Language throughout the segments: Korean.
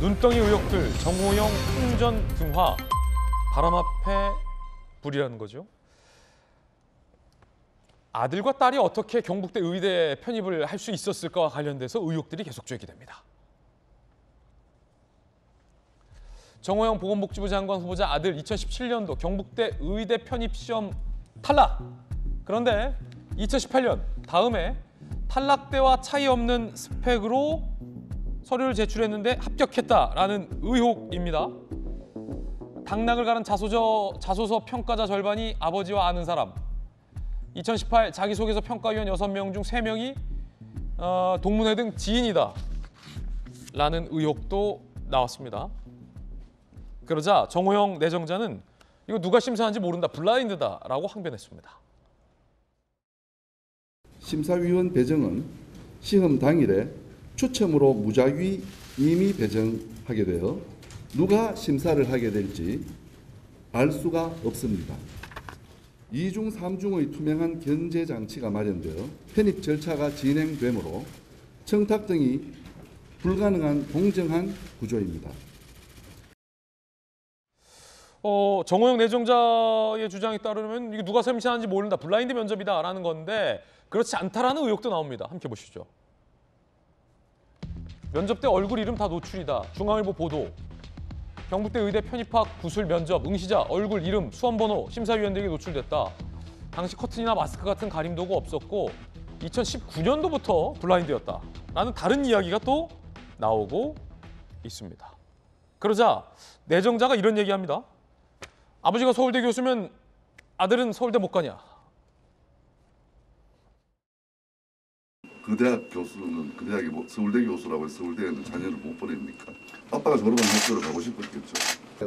눈덩이 의혹들, 정호영 풍전 등화, 바람 앞에 불이라는 거죠. 아들과 딸이 어떻게 경북대 의대에 편입을 할 수 있었을까와 관련돼서 의혹들이 계속 제기됩니다. 정호영 보건복지부 장관 후보자 아들 2017년도 경북대 의대 편입 시험 탈락. 그런데 2018년 다음해 탈락대와 차이 없는 스펙으로 서류를 제출했는데 합격했다라는 의혹입니다. 당락을 가른 자소서 평가자 절반이 아버지와 아는 사람. 2018 자기소개서 평가위원 6명 중 3명이 동문회 등 지인이다 라는 의혹도 나왔습니다. 그러자 정호영 내정자는 이거 누가 심사하는지 모른다, 블라인드다라고 항변했습니다. 심사위원 배정은 시험 당일에 추첨으로 무작위 임의 배정하게 되어 누가 심사를 하게 될지 알 수가 없습니다. 2중 3중의 투명한 견제 장치가 마련되어 편입 절차가 진행되므로 청탁 등이 불가능한 공정한 구조입니다. 정호영 내정자의 주장에 따르면 이게 누가 심사하는지 모른다, 블라인드 면접이다라는 건데 그렇지 않다라는 의혹도 나옵니다. 함께 보시죠. 면접 때 얼굴 이름 다 노출이다. 중앙일보 보도. 경북대 의대 편입학 구술 면접, 응시자, 얼굴, 이름, 수험번호, 심사위원들에게 노출됐다. 당시 커튼이나 마스크 같은 가림 도구 없었고 2019년도부터 블라인드였다. 라는 다른 이야기가 또 나오고 있습니다. 그러자 내정자가 이런 얘기합니다. 아버지가 서울대 교수면 아들은 서울대 못 가냐. 그 대학 교수는 그 대학이 뭐 서울대 교수라고 해서 서울대에는 자녀를 못 보냅니까? 아빠가 졸업한 학교를 가고 싶었겠죠.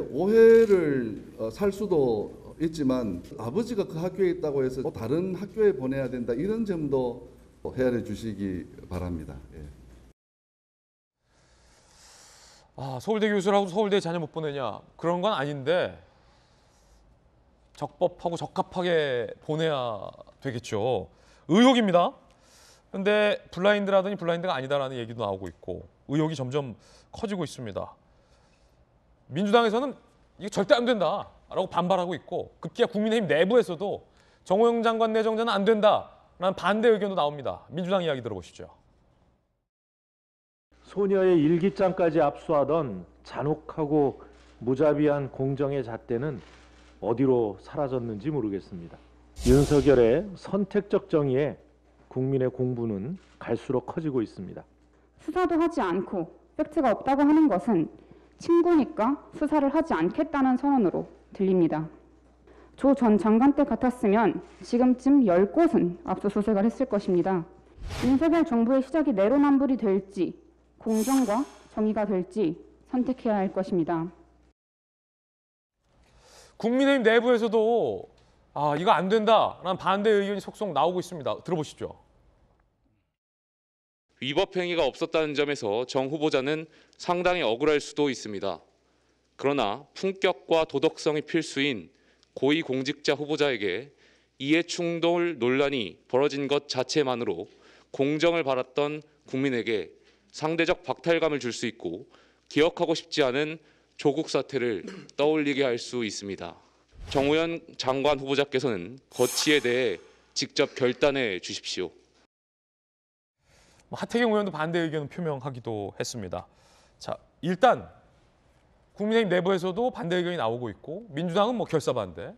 오해를 살 수도 있지만 아버지가 그 학교에 있다고 해서 다른 학교에 보내야 된다 이런 점도 헤아려 주시기 바랍니다. 예. 서울대 교수라고 서울대에 자녀 못 보내냐. 그런 건 아닌데 적법하고 적합하게 보내야 되겠죠. 의혹입니다. 근데 블라인드라더니 블라인드가 아니다라는 얘기도 나오고 있고 의혹이 점점 커지고 있습니다. 민주당에서는 이게 절대 안 된다라고 반발하고 있고 급기야 국민의힘 내부에서도 정호영 장관 내정자는 안 된다라는 반대 의견도 나옵니다. 민주당 이야기 들어보시죠. 소녀의 일기장까지 압수하던 잔혹하고 무자비한 공정의 잣대는 어디로 사라졌는지 모르겠습니다. 윤석열의 선택적 정의에 국민의 공분은 갈수록 커지고 있습니다. 수사도 하지 않고 팩트가 없다고 하는 것은 친구니까 수사를 하지 않겠다는 선언으로 들립니다. 조 전 장관 때 같았으면 지금쯤 10곳은 압수수색을 했을 것입니다. 윤석열 정부의 시작이 내로남불이 될지 공정과 정의가 될지 선택해야 할 것입니다. 국민의힘 내부에서도 이거 안 된다라는 반대 의견이 속속 나오고 있습니다. 들어보시죠. 위법 행위가 없었다는 점에서 정 후보자는 상당히 억울할 수도 있습니다. 그러나 품격과 도덕성이 필수인 고위공직자 후보자에게 이해충돌 논란이 벌어진 것 자체만으로 공정을 바랐던 국민에게 상대적 박탈감을 줄 수 있고 기억하고 싶지 않은 조국 사태를 떠올리게 할 수 있습니다. 정호영 장관 후보자께서는 거치에 대해 직접 결단해 주십시오. 하태경 의원도 반대 의견을 표명하기도 했습니다. 자, 일단 국민의힘 내부에서도 반대 의견이 나오고 있고 민주당은 결사 반대.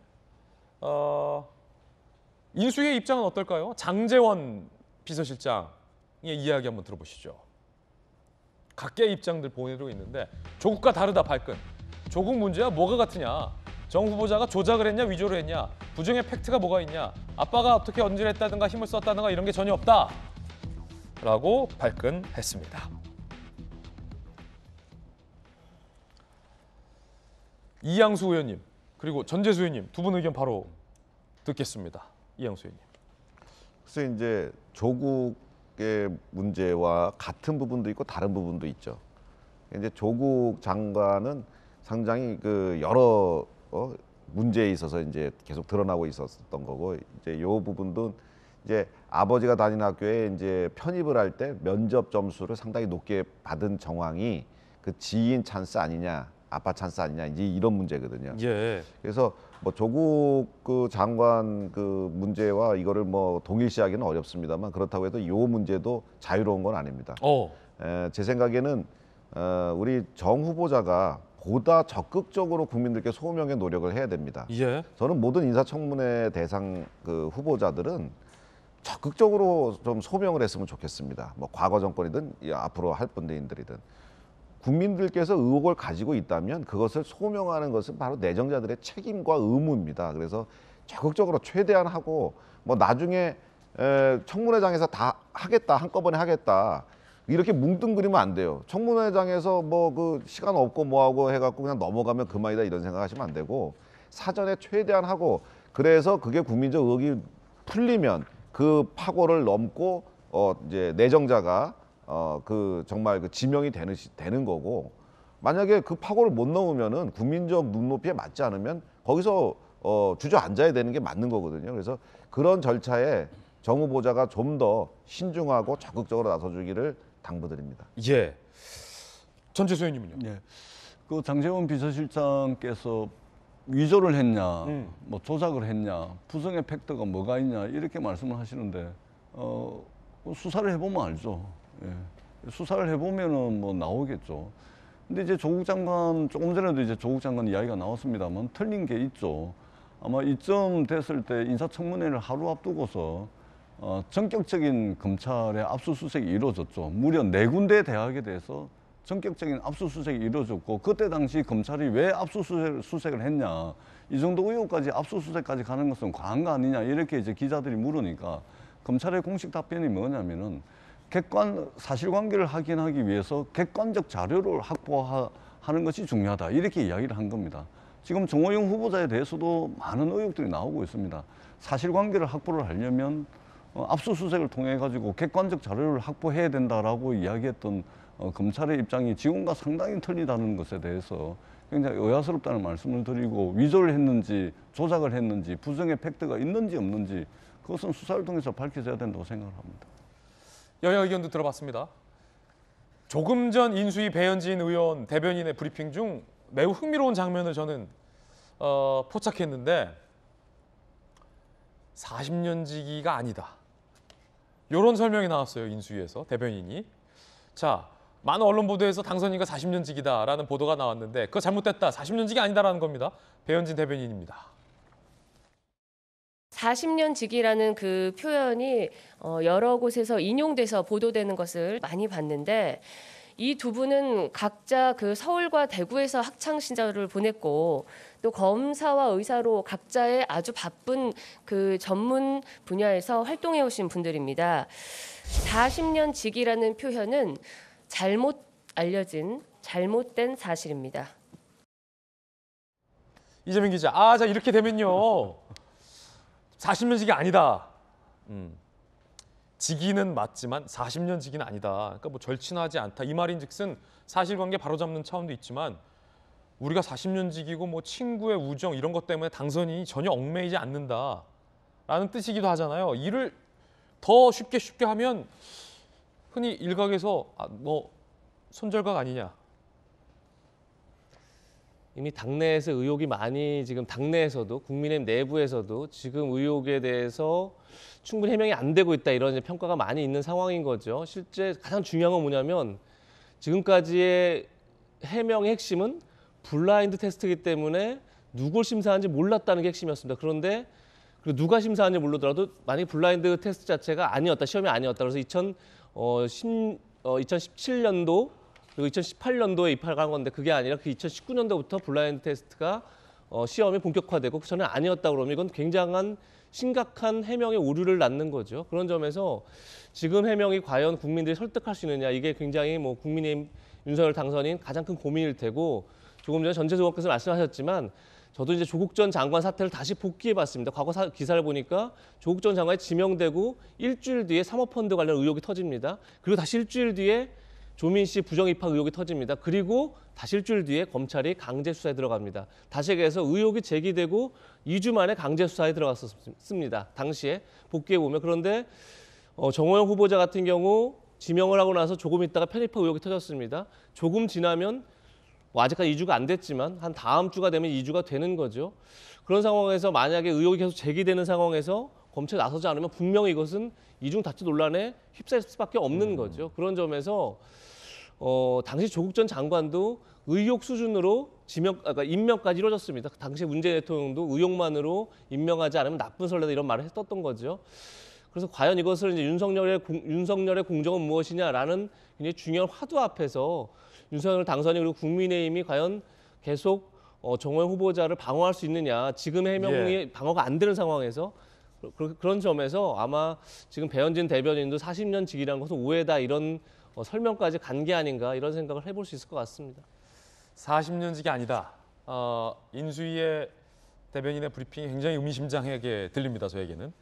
인수위의 입장은 어떨까요? 장제원 비서실장의 이야기 한번 들어보시죠. 각계의 입장들 보내고 있는데 조국과 다르다 발끈. 조국 문제야 뭐가 같으냐. 정 후보자가 조작을 했냐 위조를 했냐. 부정의 팩트가 뭐가 있냐. 아빠가 어떻게 언질했다든가 힘을 썼다든가 이런 게 전혀 없다. 라고 발끈했습니다. 이양수 의원님 그리고 전재수 의원님 두 분 의견 바로 듣겠습니다. 이양수 의원님. 그래서 이제 조국의 문제와 같은 부분도 있고 다른 부분도 있죠. 이제 조국 장관은 상당히 여러 문제에 있어서 이제 계속 드러나고 있었던 거고 이제 요 부분도 이제 아버지가 다니는 학교에 이제 편입을 할 때 면접 점수를 상당히 높게 받은 정황이 그 지인 찬스 아니냐, 아빠 찬스 아니냐 이제 이런 문제거든요. 예. 그래서 뭐 조국 그 장관 그 문제와 이거를 뭐 동일시하기는 어렵습니다만 그렇다고 해도 이 문제도 자유로운 건 아닙니다. 제 생각에는 우리 정 후보자가 보다 적극적으로 국민들께 소명의 노력을 해야 됩니다. 예. 저는 모든 인사청문회 대상 그 후보자들은 적극적으로 좀 소명을 했으면 좋겠습니다. 뭐 과거 정권이든 앞으로 할 분들이든 국민들께서 의혹을 가지고 있다면 그것을 소명하는 것은 바로 내정자들의 책임과 의무입니다. 그래서 적극적으로 최대한 하고 뭐 나중에 청문회장에서 다 하겠다, 한꺼번에 하겠다 이렇게 뭉뚱그리면 안 돼요. 청문회장에서 뭐 그 시간 없고 뭐하고 해갖고 그냥 넘어가면 그만이다 이런 생각하시면 안 되고 사전에 최대한 하고 그래서 그게 국민적 의혹이 풀리면 그 파고를 넘고 이제 내정자가 그 정말 그 지명이 되는 거고 만약에 그 파고를 못 넘으면은 국민적 눈높이에 맞지 않으면 거기서 주저앉아야 되는 게 맞는 거거든요. 그래서 그런 절차에 정 후보자가 좀 더 신중하고 적극적으로 나서주기를 당부드립니다. 예. 전재수 의원님은요? 네. 그 장제원 비서실장께서 위조를 했냐, 뭐 조작을 했냐, 부정의 팩트가 뭐가 있냐 이렇게 말씀을 하시는데 수사를 해보면 알죠. 예. 수사를 해보면은 뭐 나오겠죠. 근데 이제 조국 장관 조금 전에도 이제 조국 장관 이야기가 나왔습니다만 틀린 게 있죠. 아마 이쯤 됐을 때 인사청문회를 하루 앞두고서 전격적인 검찰의 압수수색이 이루어졌죠. 무려 4군데 대학에 대해서 전격적인 압수수색이 이루어졌고 그때 당시 검찰이 왜 압수수색을 했냐 이 정도 의혹까지 압수수색까지 가는 것은 과한 거 아니냐 이렇게 이제 기자들이 물으니까 검찰의 공식 답변이 뭐냐면은 사실관계를 확인하기 위해서 객관적 자료를 확보하는 것이 중요하다 이렇게 이야기를 한 겁니다. 지금 정호영 후보자에 대해서도 많은 의혹들이 나오고 있습니다. 사실관계를 확보를 하려면 압수수색을 통해 가지고 객관적 자료를 확보해야 된다라고 이야기했던 검찰의 입장이 지금과 상당히 틀리다는 것에 대해서 굉장히 의아스럽다는 말씀을 드리고 위조를 했는지 조작을 했는지 부정의 팩트가 있는지 없는지 그것은 수사를 통해서 밝혀져야 된다고 생각을 합니다. 여야 의견도 들어봤습니다. 조금 전 인수위 배현진 의원 대변인의 브리핑 중 매우 흥미로운 장면을 저는 포착했는데 40년지기가 아니다. 이런 설명이 나왔어요. 인수위에서 대변인이. 자, 많은 언론 보도에서 당선인과 40년지기다라는 보도가 나왔는데 그거 잘못됐다. 40년지기 아니다라는 겁니다. 배현진 대변인입니다. 40년지기라는 그 표현이 여러 곳에서 인용돼서 보도되는 것을 많이 봤는데 이 두 분은 각자 그 서울과 대구에서 학창 시절을 보냈고 또 검사와 의사로 각자의 아주 바쁜 그 전문 분야에서 활동해 오신 분들입니다. 40년지기라는 표현은 잘못 알려진 잘못된 사실입니다. 이재명 기자, 자 이렇게 되면요. 40년지기 아니다. 지기는 맞지만 40년 지기는 아니다. 그러니까 뭐 절친하지 않다. 이 말인즉슨 사실관계 바로잡는 차원도 있지만 우리가 40년 지기고 뭐 친구의 우정 이런 것 때문에 당선인이 전혀 얽매이지 않는다라는 뜻이기도 하잖아요. 이를 더 쉽게 하면 흔히 일각에서 뭐 손절각 아니냐. 이미 당내에서 의혹이 많이 지금 당내에서도 국민의힘 내부에서도 지금 의혹에 대해서 충분히 해명이 안 되고 있다 이런 평가가 많이 있는 상황인 거죠. 실제 가장 중요한 건 뭐냐면 지금까지의 해명의 핵심은 블라인드 테스트이기 때문에 누굴 심사하는지 몰랐다는 게 핵심이었습니다. 그런데 누가 심사하는지 모르더라도 만약에 블라인드 테스트 자체가 아니었다, 시험이 아니었다. 그래서 2017년도 그리고 2018년도에 입학을 한 건데 그게 아니라 그 2019년도부터 블라인드 테스트가 시험이 본격화되고 그 전에 아니었다 그러면 이건 굉장한 심각한 해명의 오류를 낳는 거죠. 그런 점에서 지금 해명이 과연 국민들이 설득할 수 있느냐 이게 굉장히 뭐 국민의힘 윤석열 당선인 가장 큰 고민일 테고 조금 전에 전재수 의원께서 말씀하셨지만 저도 이제 조국 전 장관 사태를 다시 복기해봤습니다. 과거 기사를 보니까 조국 전 장관이 지명되고 일주일 뒤에 사모펀드 관련 의혹이 터집니다. 그리고 다시 일주일 뒤에 조민 씨 부정 입학 의혹이 터집니다. 그리고 다시 일주일 뒤에 검찰이 강제 수사에 들어갑니다. 다시 얘기해서 의혹이 제기되고 2주 만에 강제 수사에 들어갔었습니다. 당시에 복귀해 보면. 그런데 정호영 후보자 같은 경우 지명을 하고 나서 조금 있다가 편입학 의혹이 터졌습니다. 조금 지나면 뭐 아직까지 2주가 안 됐지만 한 다음 주가 되면 2주가 되는 거죠. 그런 상황에서 만약에 의혹이 계속 제기되는 상황에서 검찰이 나서지 않으면 분명히 이것은 이중 다투 논란에 휩싸일 수밖에 없는 거죠. 그런 점에서 당시 조국 전 장관도 의혹 수준으로 그러니까 임명까지 이루어졌습니다. 당시 문재인 대통령도 의혹만으로 임명하지 않으면 나쁜 선례다 이런 말을 했었던 거죠. 그래서 과연 이것을 이제 윤석열의 공정은 무엇이냐라는 굉장히 중요한 화두 앞에서 윤석열 당선인 그리고 국민의힘이 과연 계속 정호영 후보자를 방어할 수 있느냐. 지금의 해명이 방어가 안 되는 상황에서 그런 점에서 아마 지금 배현진 대변인도 40년 직이라는 것은 오해다 이런 설명까지 간 게 아닌가 이런 생각을 해볼 수 있을 것 같습니다. 40년직이 아니다. 인수위의 대변인의 브리핑이 굉장히 의미심장하게 들립니다. 저에게는.